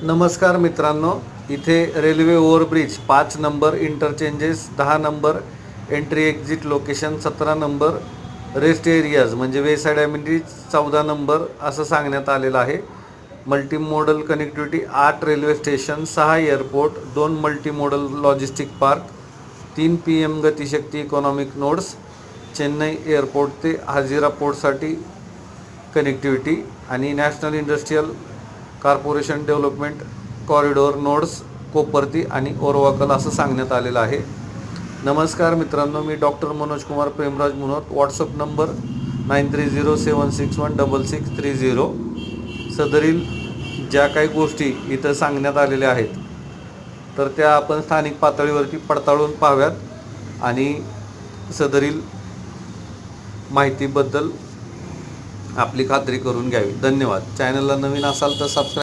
नमस्कार मित्रांनो, इथे railway overbridge 5 number, interchanges 10 number, entry exit location 17 number, rest areas म्हणजे वेसाइड ॲम्युनिटीज 14 नंबर असं सांगण्यात आलेलं आहे. Multimodal connectivity 8 railway station, 6 airport, 2 multimodal logistic park, 3 PM Gatishakti economic nodes, Chennai airport ते हाजिरा पोर्टसाठी कनेक्टिव्हिटी आणि national industrial corporation development corridor nodes Kopparthi आणि ओरवाकल असं सांगण्यात आलेलं आहे. नमस्कार मित्रांनो, मी doctor Manoj Kumar Premraj Munot. WhatsApp number 9307616630. सदरील ज्या काही गोष्टी इथं सांगण्यात आलेल्या आहेत तर त्या आपण स्थानिक पातळीवरती पडताळून पाहाव्यात आणि सदरील माहितीबद्दल आपली खात्री करून घ्यावी. धन्यवाद. चॅनलला नवीन असाल तर सबस्क्राईब